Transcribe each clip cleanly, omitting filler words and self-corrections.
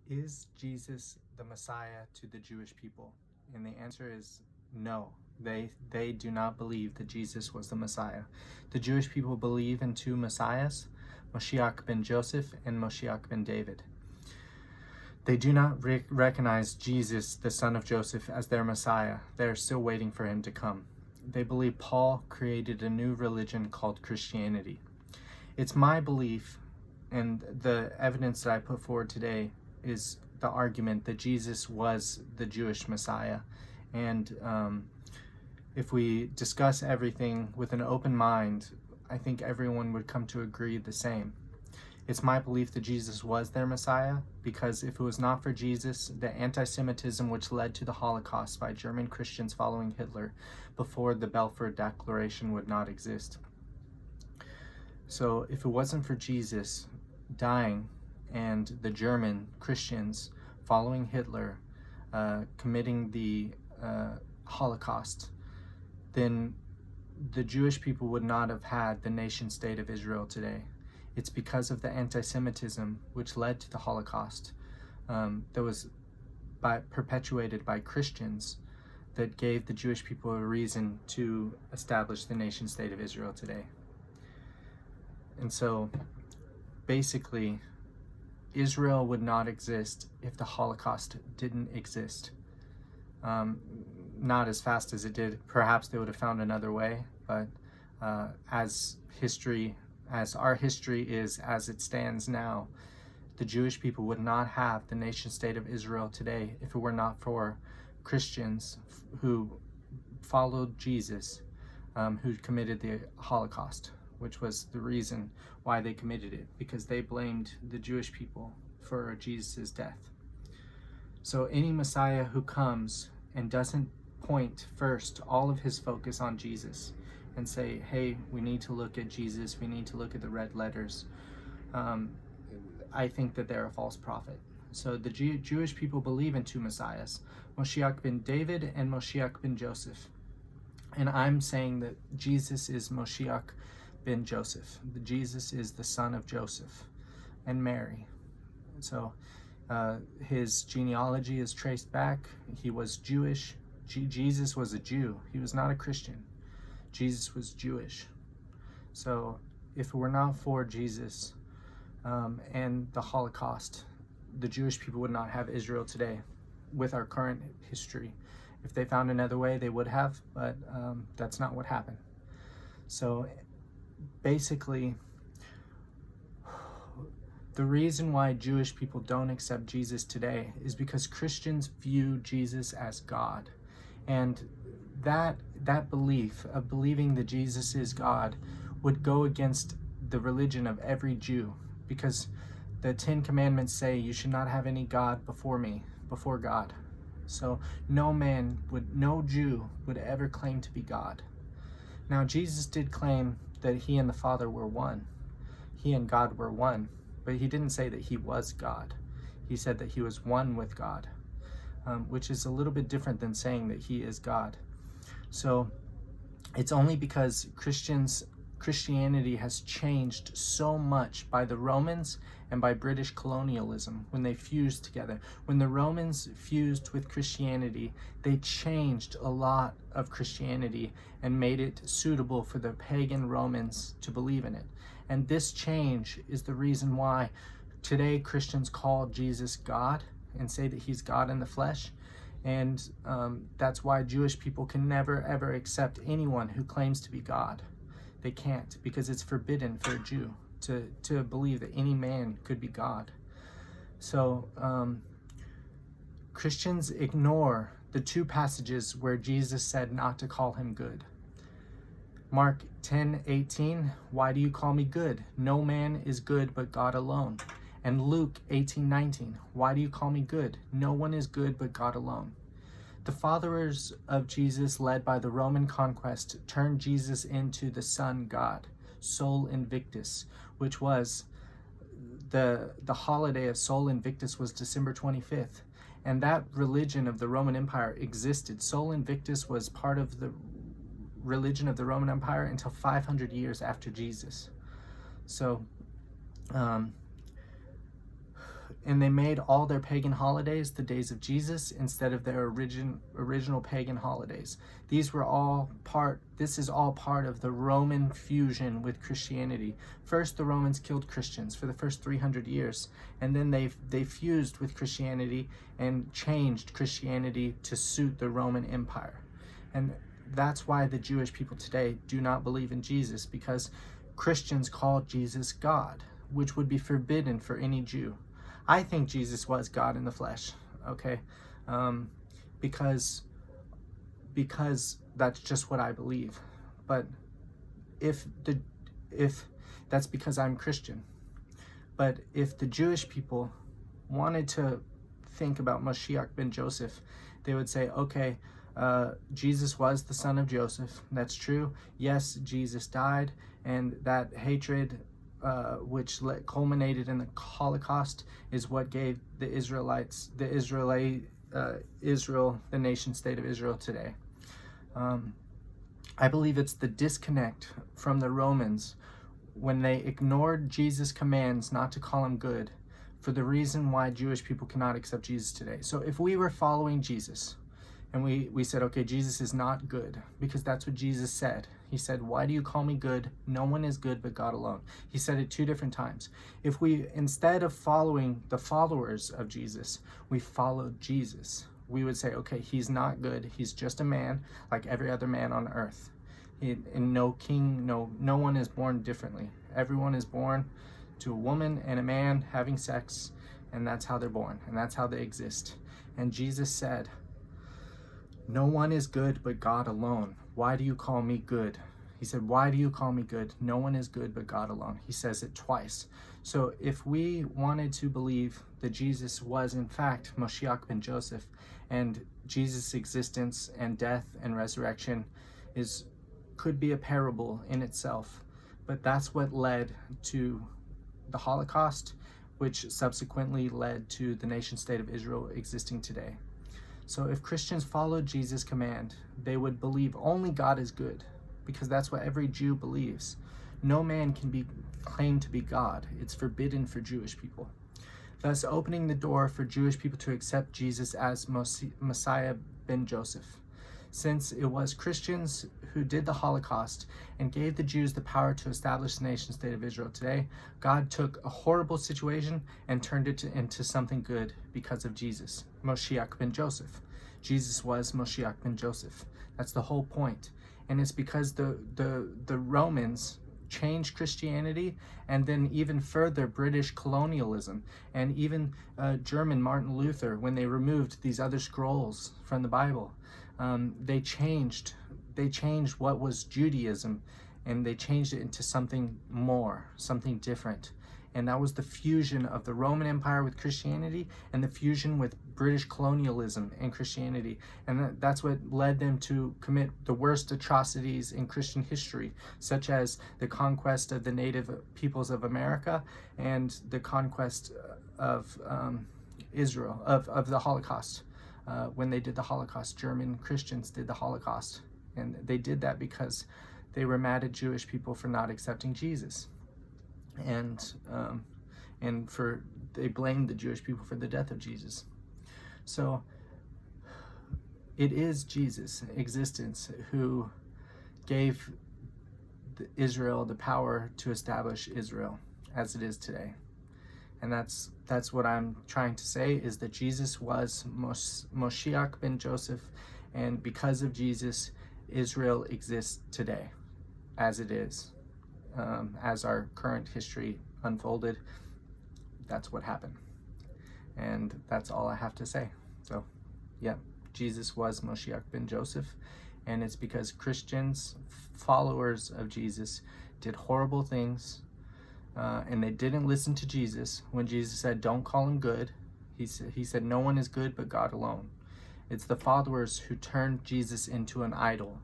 Is Jesus the Messiah to the Jewish people? And the answer is no. They do not believe that Jesus was the Messiah. The Jewish people believe in two Messiahs, Mashiach ben Joseph and Mashiach ben David. They do not recognize Jesus, the son of Joseph, as their Messiah. They are still waiting for him to come. They believe Paul created a new religion called Christianity. It's my belief, and the evidence that I put forward today is the argument that Jesus was the Jewish Messiah. And if we discuss everything with an open mind, I think everyone would come to agree the same. It's my belief that Jesus was their Messiah, because if it was not for Jesus, the anti-Semitism which led to the Holocaust by German Christians following Hitler before the Belford Declaration would not exist. So if it wasn't for Jesus dying and the German Christians following Hitler committing the Holocaust, then the Jewish people would not have had the nation state of Israel today. It's because of the anti-Semitism which led to the Holocaust that was perpetuated by Christians that gave the Jewish people a reason to establish the nation state of Israel today. And so basically, Israel would not exist if the Holocaust didn't exist. Not as fast as it did. Perhaps they would have found another way, but as our history is as it stands now, the Jewish people would not have the nation state of Israel today if it were not for Christians who followed Jesus, who committed the Holocaust, which was the reason why they committed it, because they blamed the Jewish people for Jesus' death. So any Messiah who comes and doesn't point first all of his focus on Jesus and say, hey, we need to look at Jesus, we need to look at the red letters, I think that they're a false prophet. So the Jewish people believe in two Messiahs, Mashiach ben David and Mashiach ben Joseph. And I'm saying that Jesus is Mashiach ben Joseph. Jesus is the son of Joseph and Mary. So his genealogy is traced back. He was Jewish. Jesus was a Jew. He was not a Christian. Jesus was Jewish. So if it were not for Jesus and the Holocaust, the Jewish people would not have Israel today with our current history. If they found another way, they would have, but that's not what happened. So basically, the reason why Jewish people don't accept Jesus today is because Christians view Jesus as God. And that belief of believing that Jesus is God would go against the religion of every Jew, because the 10 Commandments say you should not have any God before me, before God. So no Jew would ever claim to be God. Now Jesus did claim that he and the Father were one. He and God were one, but he didn't say that he was God. He said that he was one with God, which is a little bit different than saying that he is God. So it's only because Christianity has changed so much by the Romans and by British colonialism when they fused together. When the Romans fused with Christianity, they changed a lot of Christianity and made it suitable for the pagan Romans to believe in it. And this change is the reason why today Christians call Jesus God and say that he's God in the flesh. And that's why Jewish people can never ever accept anyone who claims to be God. They can't, because it's forbidden for a Jew to believe that any man could be God. So Christians ignore the two passages where Jesus said not to call him good. Mark 10:18, why do you call me good? No man is good but God alone. And Luke 18:19, why do you call me good? No one is good but God alone. The followers of Jesus, led by the Roman conquest, turned Jesus into the Son God, Sol Invictus, which was the holiday of Sol Invictus was December 25th. And that religion of the Roman Empire existed. Sol Invictus was part of the religion of the Roman Empire until 500 years after Jesus. So and they made all their pagan holidays the days of Jesus instead of their original pagan holidays. This is all part of the Roman fusion with Christianity. First, the Romans killed Christians for the first 300 years, and then they fused with Christianity and changed Christianity to suit the Roman Empire. And that's why the Jewish people today do not believe in Jesus, because Christians call Jesus God, which would be forbidden for any Jew. I think Jesus was God in the flesh, okay? Because that's just what I believe. But if that's because I'm Christian. But if the Jewish people wanted to think about Mashiach ben Joseph, they would say, okay, Jesus was the son of Joseph. That's true. Yes, Jesus died, and that hatred which culminated in the Holocaust is what gave the Israelites, Israel, the nation state of Israel today. I believe it's the disconnect from the Romans when they ignored Jesus' commands not to call him good for the reason why Jewish people cannot accept Jesus today. So if we were following Jesus and we said, okay, Jesus is not good, because that's what Jesus said. He said, why do you call me good? No one is good but God alone. He said it 2 different times. If we, instead of following the followers of Jesus, we followed Jesus, we would say, okay, he's not good. He's just a man like every other man on earth. And no king, no one is born differently. Everyone is born to a woman and a man having sex, and that's how they're born, and that's how they exist. And Jesus said, no one is good but God alone. Why do you call me good? He said, why do you call me good? No one is good but God alone. He says it twice. So if we wanted to believe that Jesus was in fact Mashiach ben Joseph, and Jesus' existence and death and resurrection could be a parable in itself, but that's what led to the Holocaust, which subsequently led to the nation state of Israel existing today. So if Christians followed Jesus' command, they would believe only God is good, because that's what every Jew believes. No man can be claimed to be God. It's forbidden for Jewish people, thus opening the door for Jewish people to accept Jesus as Messiah ben Joseph. Since it was Christians who did the Holocaust and gave the Jews the power to establish the nation state of Israel today, God took a horrible situation and turned it into something good because of Jesus, Mashiach ben Joseph. Jesus was Mashiach ben Joseph. That's the whole point. And it's because the Romans changed Christianity, and then even further British colonialism, and even German Martin Luther, when they removed these other scrolls from the Bible. They changed what was Judaism, and they changed it into something more, something different. And that was the fusion of the Roman Empire with Christianity and the fusion with British colonialism and Christianity. And that's what led them to commit the worst atrocities in Christian history, such as the conquest of the native peoples of America and the conquest of Israel, of the Holocaust. When they did the Holocaust, German Christians did the Holocaust. And they did that because they were mad at Jewish people for not accepting Jesus. And they blamed the Jewish people for the death of Jesus. So it is Jesus' existence who gave Israel the power to establish Israel as it is today. And that's what I'm trying to say, is that Jesus was Mashiach ben Joseph, and because of Jesus, Israel exists today as it is. As our current history unfolded, that's what happened. And that's all I have to say. So, yeah, Jesus was Mashiach ben Joseph, and it's because Christians, followers of Jesus, did horrible things, and they didn't listen to Jesus when Jesus said, don't call him good. He said, no one is good but God alone. It's the followers who turned Jesus into an idol.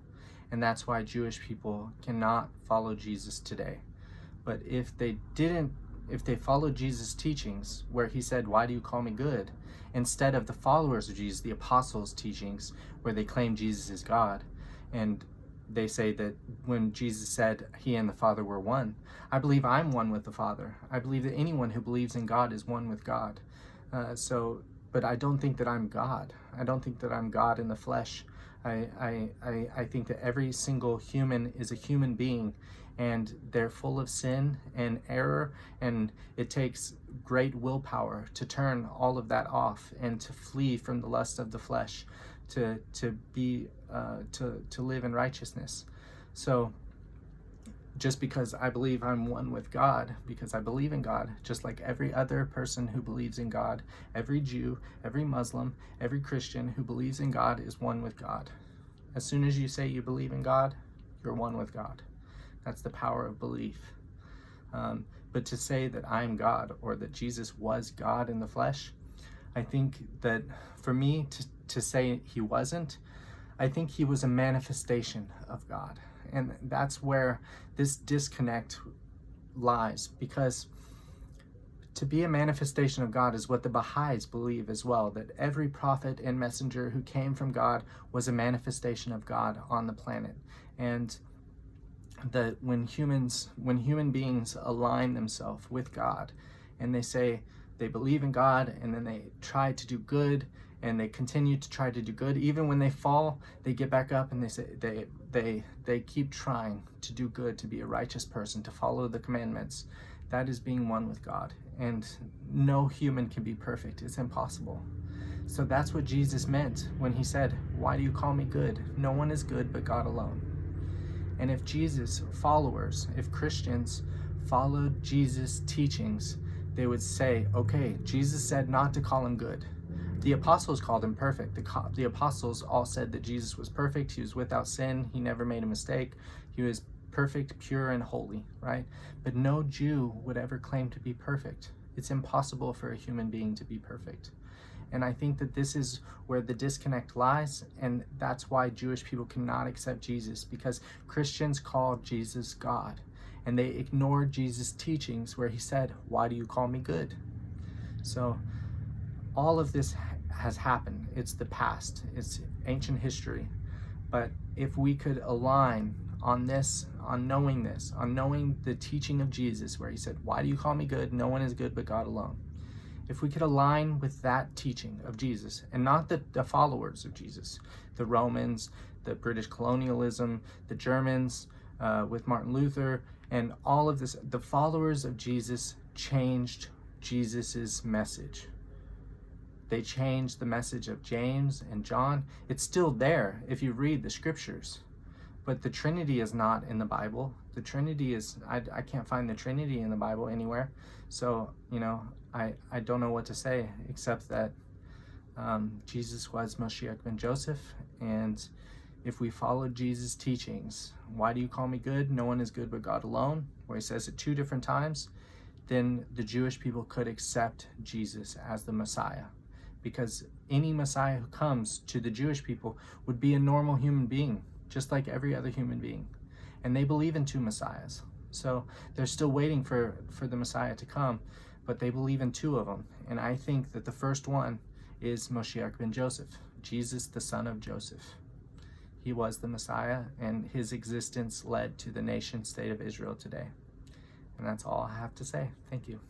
And that's why Jewish people cannot follow Jesus today. But if they followed Jesus' teachings, where he said, why do you call me good? Instead of the followers of Jesus, the apostles' teachings, where they claim Jesus is God, and they say that when Jesus said he and the Father were one, I believe I'm one with the Father. I believe that anyone who believes in God is one with God. But I don't think that I'm God. I don't think that I'm God in the flesh. I think that every single human is a human being, and they're full of sin and error, and it takes great willpower to turn all of that off and to flee from the lust of the flesh, to live in righteousness. So just because I believe I'm one with God, because I believe in God, just like every other person who believes in God, every Jew, every Muslim, every Christian who believes in God is one with God. As soon as you say you believe in God, you're one with God. That's the power of belief. But to say that I'm God, or that Jesus was God in the flesh, I think that for me to say he wasn't, I think he was a manifestation of God. And that's where this disconnect lies, because to be a manifestation of God is what the Baha'is believe as well, that every prophet and messenger who came from God was a manifestation of God on the planet. And that when human beings align themselves with God, and they say they believe in God, and then they try to do good, and they continue to try to do good, even when they fall, they get back up and they say they keep trying to do good, to be a righteous person, to follow the commandments. That is being one with God, and no human can be perfect. It's impossible. So that's what Jesus meant when he said, "Why do you call me good? No one is good but God alone." And if Jesus followers, if Christians followed Jesus' teachings, they would say, okay, Jesus said not to call him good. The apostles called him perfect. The apostles all said that Jesus was perfect. He was without sin. He never made a mistake. He was perfect, pure, and holy, right? But no Jew would ever claim to be perfect. It's impossible for a human being to be perfect. And I think that this is where the disconnect lies, and that's why Jewish people cannot accept Jesus, because Christians call Jesus God, and they ignored Jesus' teachings where he said, "Why do you call me good?" So all of this has happened. It's the past. It's ancient history. But if we could align on this, on knowing the teaching of Jesus where he said, "Why do you call me good? No one is good but God alone." If we could align with that teaching of Jesus, and not the followers of Jesus, the Romans, the British colonialism, the Germans with Martin Luther, and all of this, the followers of Jesus changed Jesus's message. They changed the message of James and John. It's still there if you read the scriptures, but the Trinity is not in the Bible. The Trinity is, I can't find the Trinity in the Bible anywhere. So, I don't know what to say except that Jesus was Mashiach ben Joseph, and if we followed Jesus' teachings, "Why do you call me good? No one is good but God alone," where he says it 2 different times, then the Jewish people could accept Jesus as the Messiah. Because any Messiah who comes to the Jewish people would be a normal human being, just like every other human being. And they believe in 2 Messiahs. So they're still waiting for the Messiah to come, but they believe in 2 of them. And I think that the first one is Mashiach ben Joseph, Jesus, the son of Joseph. He was the Messiah, and his existence led to the nation state of Israel today. And that's all I have to say. Thank you.